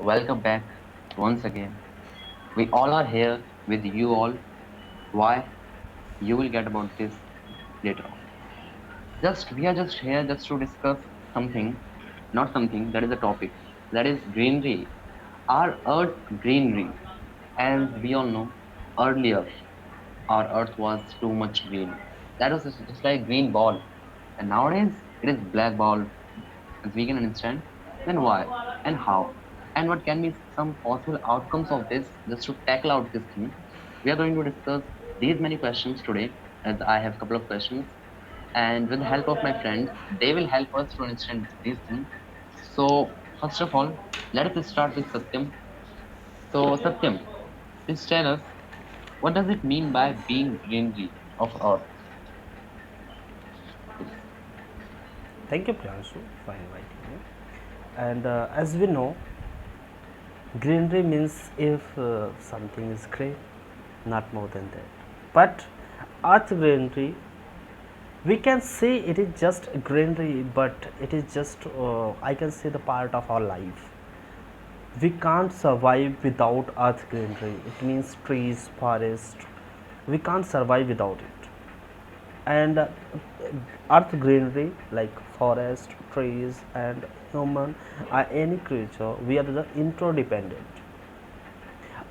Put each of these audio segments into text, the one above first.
welcome back once again. We all are here with you all. Why? You will get about this later on. Just we are just here just to discuss something, not something, that is a topic. That is greenery. Our earth greenery. As we all know, earlier our earth was too much green. That was just like green ball. And nowadays it is black ball, as we can understand. Then why and how? And what can be some possible outcomes of this just to tackle out this thing? We are going to discuss these many questions today, as I have a couple of questions. And with the help of my friends, they will help us to understand these things. So, first of all, let us start with Satyam. So, Satyam, please tell us, what does it mean by being greenery of Earth? Please. Thank you, Priyanshu, for inviting me. And as we know, greenery means if something is green, not more than that. But earth greenery, we can say it is just greenery, but it is just, I can say, the part of our life. We can't survive without earth greenery. It means trees, forest. We can't survive without it. And earth greenery like forest, trees, and human are any creature, we are the interdependent.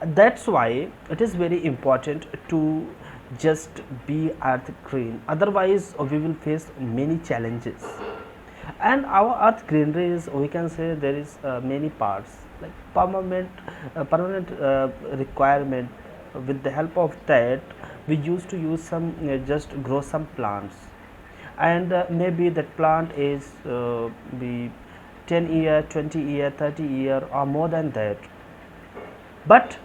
That's why it is very important to just be earth green, otherwise we will face many challenges. And our earth greenery is, we can say, there is many parts like permanent requirement. With the help of that, we used to use some just grow some plants, and maybe that plant is be 10 year, 20 year, 30 year, or more than that. But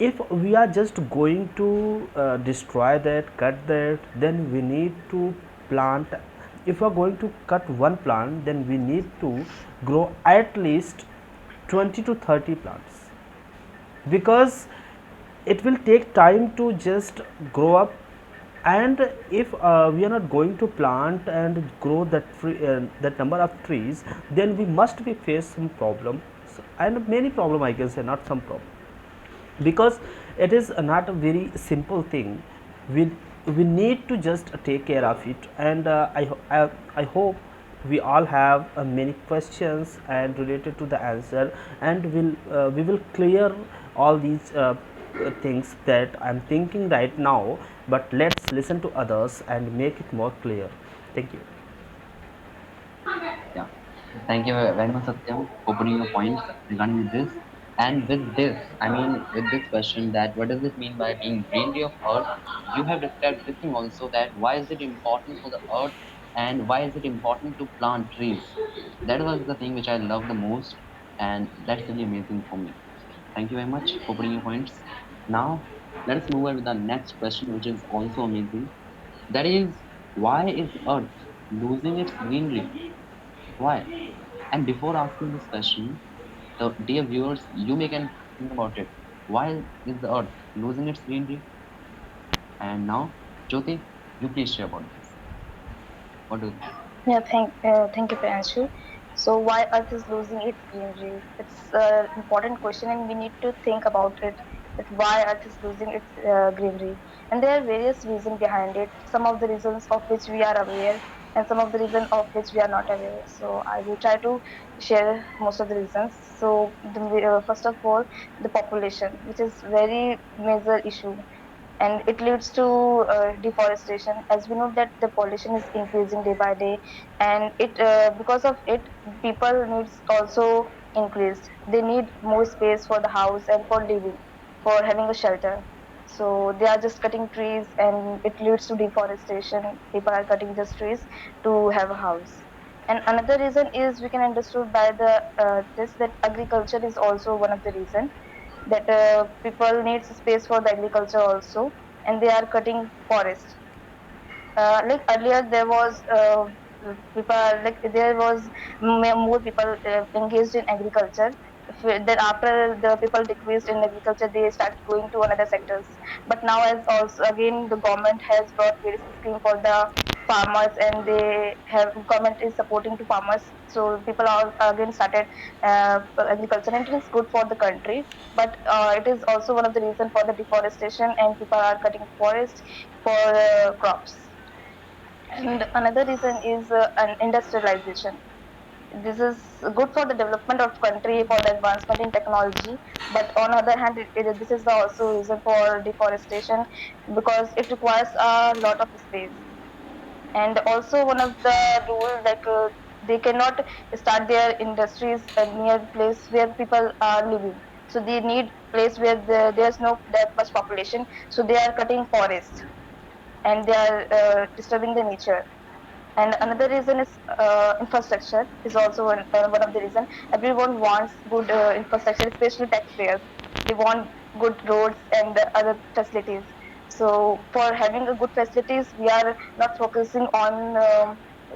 if we are just going to destroy that, cut that, then we need to plant. If we are going to cut one plant, then we need to grow at least 20 to 30 plants, because it will take time to just grow up. And if we are not going to plant and grow that number of trees, then we must be face some problems, and many problem, I can say, not some problem, because it is not a very simple thing. We need to just take care of it. And I hope we all have many questions and related to the answer, and we will clear all these things that I'm thinking right now. But let's listen to others and make it more clear. Thank you. Yeah. Thank you very much, Satyam, for putting your points regarding with this. And with this, I mean, with this question, that what does it mean by being greenery of Earth? You have described this thing also, that why is it important for the Earth and why is it important to plant trees? That was the thing which I love the most, and that's really amazing for me. Thank you very much for putting your points. Now, let us move on with the next question, which is also amazing. That is, why is Earth losing its greenery? Why? And before asking this question, the dear viewers, you may can think about it. Why is the Earth losing its greenery? And now, Jyoti, you please share about this. What do you think? Thank you, Priyanshu. So, why Earth is losing its greenery? It's an important question, and we need to think about it. That why Earth is losing its greenery, and there are various reasons behind it. Some of the reasons of which we are aware, and some of the reasons of which we are not aware. So, I will try to share most of the reasons. So, first of all, the population, which is very major issue, and it leads to deforestation, as we know that the pollution is increasing day by day. And it because of it, people needs also increased. They need more space for the house and for living, for having a shelter. So they are just cutting trees, and it leads to deforestation. People are cutting just trees to have a house. And another reason is, we can understood by the this, that agriculture is also one of the reason, that people needs space for the agriculture also, and they are cutting forest. Like earlier there was people, like there was more people engaged in agriculture. Then after the people decreased in agriculture, they start going to another sectors. But now, as also again the government has brought various scheme for the farmers, and they have government is supporting to farmers, so people are again started agriculture, and it is good for the country. But it is also one of the reason for the deforestation, and people are cutting forest for crops. And another reason is an industrialization. This is good for the development of country, for the advancement in technology, but on other hand, this is the also reason for deforestation, because it requires a lot of space. And also one of the rule, like they cannot start their industries near place where people are living, so they need place where there's no that much population, so they are cutting forests, and they are disturbing the nature. And another reason is infrastructure is also one of the reason. Everyone wants good infrastructure, especially taxpayers. They want good roads and other facilities. So for having a good facilities, we are not focusing on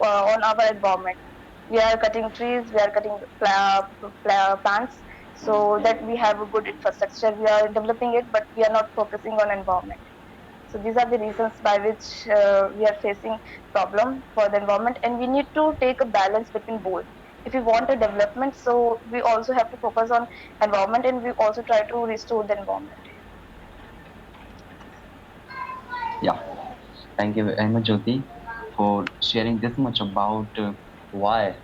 our environment. We are cutting trees, we are cutting plants, so that we have a good infrastructure. We are developing it, but we are not focusing on environment. So these are the reasons by which we are facing problem for the environment, and we need to take a balance between both. If we want a development, so we also have to focus on environment, and we also try to restore the environment. Yeah. Thank you very much, Jyoti, for sharing this much about why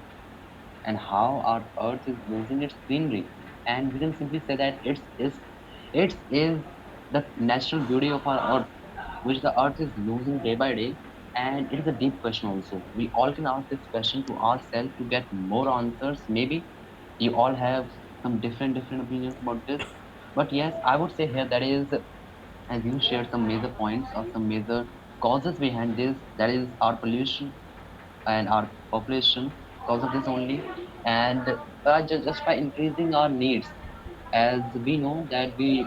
and how our earth is losing its greenery. And we can simply say that it's is the natural beauty of our earth, which the earth is losing day by day. And it is a deep question also. We all can ask this question to ourselves to get more answers. Maybe you all have some different opinions about this. But yes, I would say here that is, as you shared some major points or some major causes behind this, that is our pollution and our population, because of this only. And just by increasing our needs, as we know that we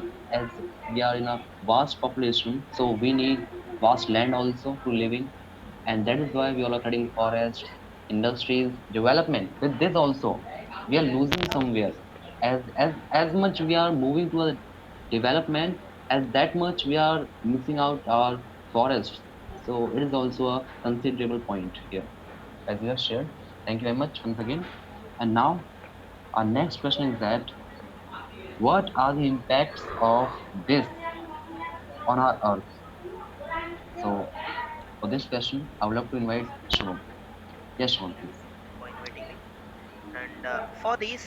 are in a vast population, so we need vast land also to live in. And that is why we all are cutting forests, industries, development. With this also, we are losing somewhere. As much we are moving to a development, as that much we are missing out our forests. So it is also a considerable point here, as you have shared. Thank you very much once again. And now our next question is that what are the impacts of this on our earth? So for this question, I would love to invite Shubham. Yes, Shubham, please. for inviting me. And for this,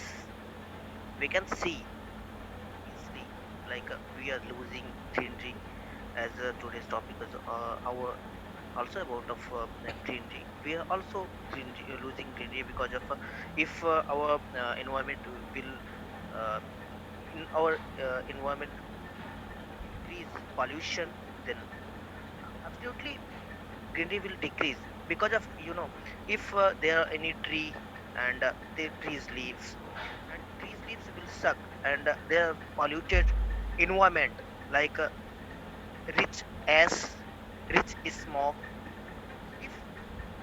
we can see easily we are losing greenery as today's topic is our also about of greenery. We are also losing greenery because of if our environment will uh, in our environment increase pollution, then absolutely greenery will decrease because of if there are any tree and the trees leaves and trees leaves will suck and their polluted environment like rich as rich smoke. If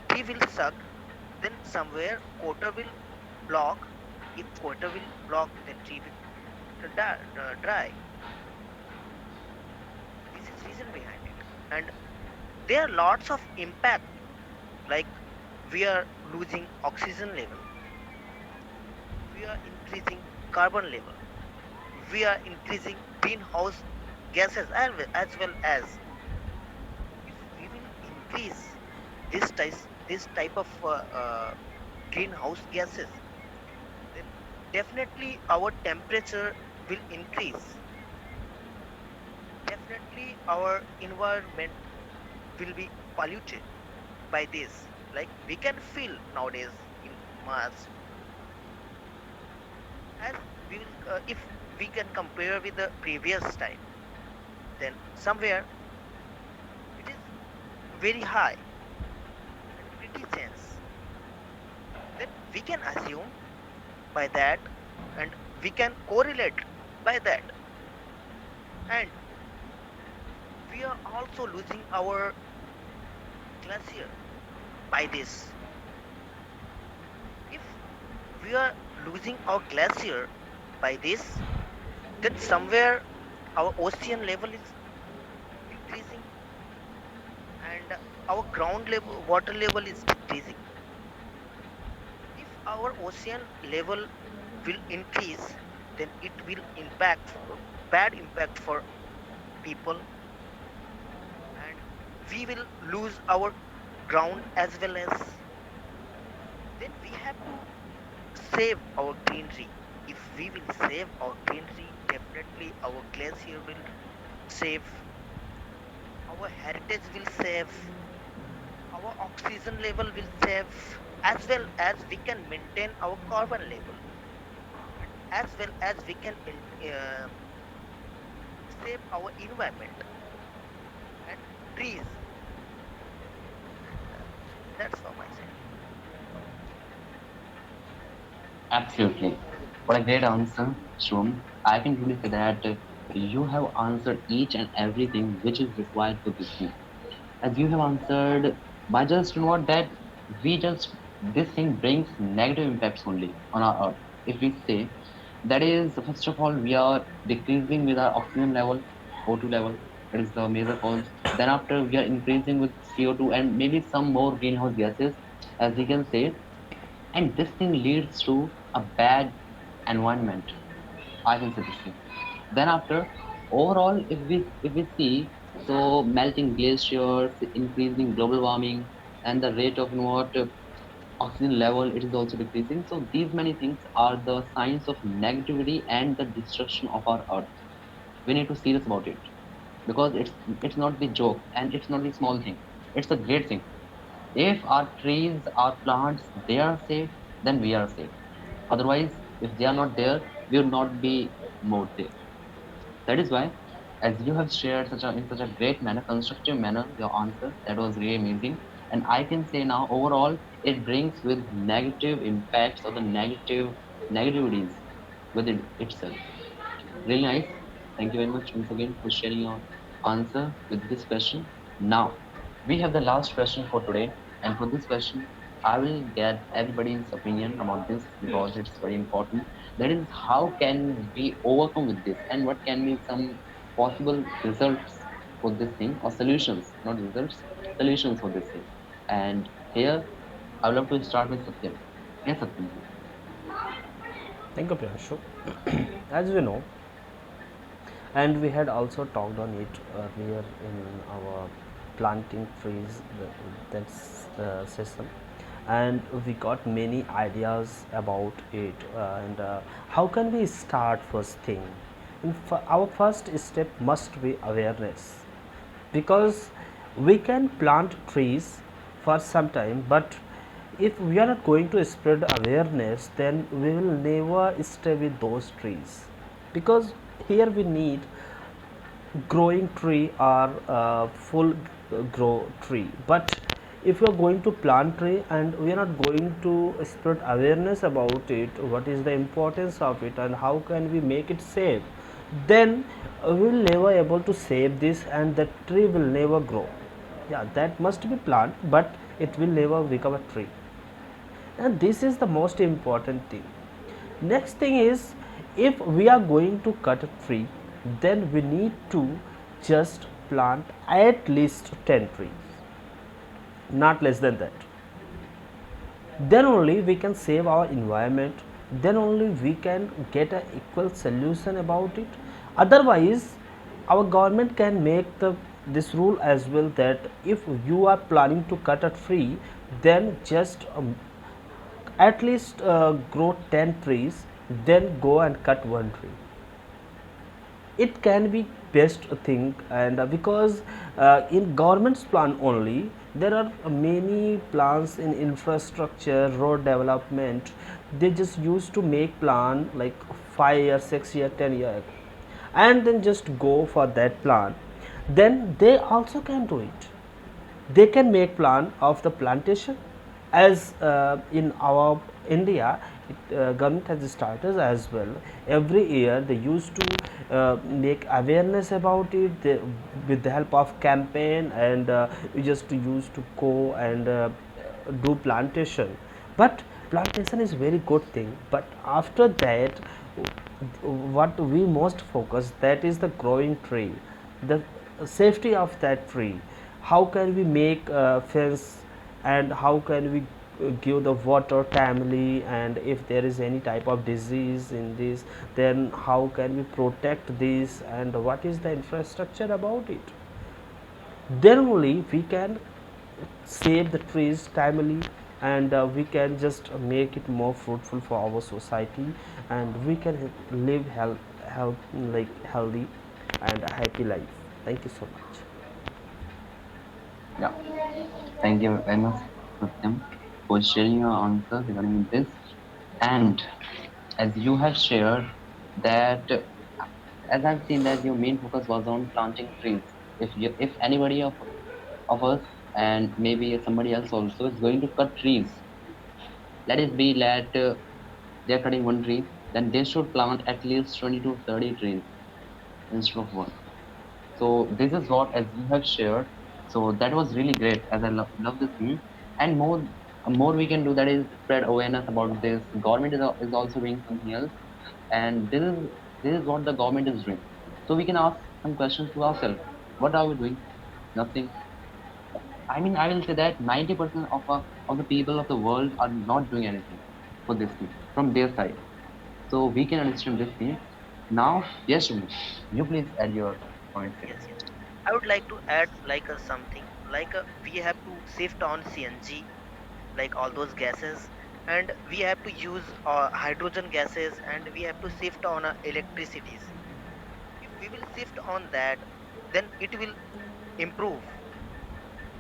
tree will suck, then somewhere quota will block. If quota will block, then tree will dry. This is reason behind it, and there are lots of impact like we are losing oxygen level, we are increasing carbon level, we are increasing greenhouse gases as well as if we will increase this type of greenhouse gases, then definitely our temperature will increase, definitely our environment will be polluted by this. Like we can feel nowadays in Mars, as we will if we can compare with the previous time, then somewhere it is very high and pretty chance, then we can assume by that and we can correlate by that. And we are also losing our glacier by this. If we are losing our glacier by this, then somewhere our ocean level is decreasing, and our ground level water level is decreasing. If our ocean level will increase, then it will bad impact for people, and we will lose our ground as well as. Then we have to save our greenery. If we will save our greenery, definitely our glacier will save, our heritage will save, our oxygen level will save, as well as we can maintain our carbon level, and as well as we can save our environment and trees. And that's for my side. Absolutely. What a great answer, Shum. I can truly say that you have answered each and everything which is required for this thing. As you have answered by just you know what that we just this thing brings negative impacts only on our earth. If we say that is first of all we are decreasing with our oxygen level, O2 level, that is the major cause. Then after we are increasing with CO2 and maybe some more greenhouse gases, as we can say, and this thing leads to a bad environment. I can say this thing. Then after overall, if we see, so melting glaciers, increasing global warming, and the rate of you know what oxygen level it is also decreasing. So these many things are the signs of negativity and the destruction of our earth. We need to serious about it because it's not the joke and it's not the small thing. It's a great thing. If our trees, our plants, they are safe, then we are safe. Otherwise, if they are not there, we will not be more safe. That is why, as you have shared such a in such a great manner, constructive manner, your answer, that was really amazing. And I can say now, overall, it brings with negative impacts or the negativities within itself. Really nice. Thank you very much once again for sharing your answer with this question. Now, we have the last question for today, and for this question, I will get everybody's opinion about this because it's very important. That is, how can we overcome with this, and what can be some possible results for this thing, or solutions, not results, solutions for this thing. And here, I would love to start with Satyam. Yes, Satyam, please. Thank you, Priyanshu. As we know, and we had also talked on it earlier in our planting trees that's session, and we got many ideas about it, and how can we start first thing. And our first step must be awareness, because we can plant trees for some time, but if we are not going to spread awareness, then we will never stay with those trees, because here we need growing tree or full grow tree. But if you are going to plant tree and we are not going to spread awareness about it, what is the importance of it and how can we make it safe, then we will never able to save this and the tree will never grow. Yeah, that must be plant, but it will never become a tree, and this is the most important thing. Next thing is, if we are going to cut a tree, then we need to just plant at least 10 trees, not less than that. Then only we can save our environment, then only we can get an equal solution about it. Otherwise, our government can make this rule as well, that if you are planning to cut a tree, then just at least grow 10 trees, then go and cut one tree. It can be best thing, and because in government's plan only, there are many plans in infrastructure, road development. They just used to make plan like 5 years, 6 year, 10 year ago, and then just go for that plan. Then they also can do it. They can make plan of the plantation, as in our India, government has started as well. Every year they used to make awareness about it, with the help of campaign, and we just used to go and do plantation. But plantation is very good thing, but after that, what we most focus, that is the growing tree, the safety of that tree, how can we make fence, and how can we give the water timely, and if there is any type of disease in this, then how can we protect this, and what is the infrastructure about it. Then only we can save the trees timely, and we can just make it more fruitful for our society, and we can live like healthy and a happy life. Thank you so much. Yeah. Thank you very much, Satyam, for sharing your answer regarding this. And as you have shared that, as I've seen that your main focus was on planting trees. If anybody of us and maybe somebody else also is going to cut trees, let it be that they're cutting one tree, then they should plant at least 20 to 30 trees instead of one. So this is what as you have shared. So that was really great. As I love this thing, and more we can do, that is spread awareness about this. Government is also doing something else, and this is what the government is doing. So we can ask some questions to ourselves. What are we doing? Nothing. I mean, I will say that 90% of the people of the world are not doing anything for this thing from their side. So we can understand this thing. Now, yes, Shubham, you please add your points here. Yes, yes. I would like to add like something like we have to shift on CNG, like all those gases, and we have to use hydrogen gases, and we have to shift on electricities. If we will shift on that, then it will improve.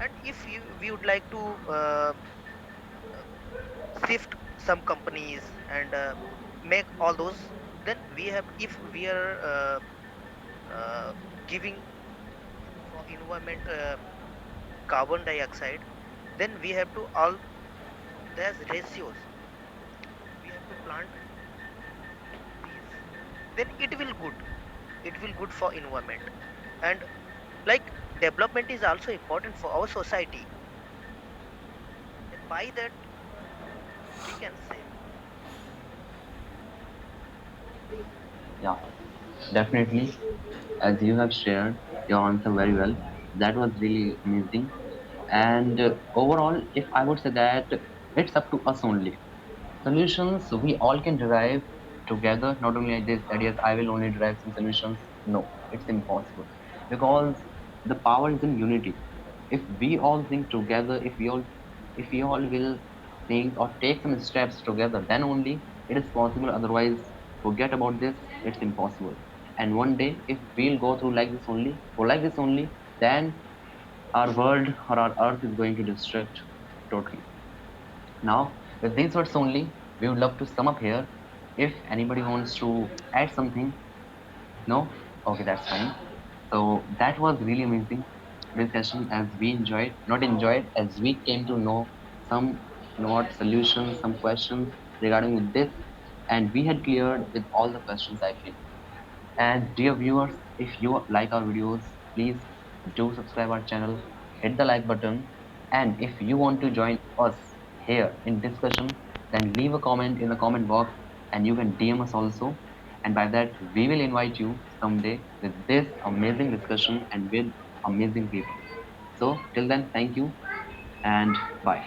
And if we would like to shift some companies and make all those, then we have, if we are giving for environment carbon dioxide, then we have to all, there's ratios, we have to plant trees, then it will good for environment. And like development is also important for our society, then by that we can save. Yeah, definitely. As you have shared your answer very well, that was really amazing. And overall, if I would say that it's up to us only. Solutions we all can derive together, not only like this, that yes, I will only derive some solutions. No, it's impossible because the power is in unity. If we all think together, if we all will think or take some steps together, then only it is possible. Otherwise, forget about this, it's impossible. And one day, if we'll go through like this only, or like this only, then our world or our earth is going to destruct totally. Now, with these words only, we would love to sum up here. If anybody wants to add something, no? Okay, that's fine. So that was really amazing discussion, as we enjoyed, not enjoyed, as we came to know some, what solutions, some questions regarding with this, and we had cleared with all the questions, I feel. And dear viewers, if you like our videos, please do subscribe our channel, hit the like button, and if you want to join us here in discussion, then leave a comment in the comment box, and you can DM us also. And by that, we will invite you someday with this amazing discussion and with amazing people. So till then, thank you and bye.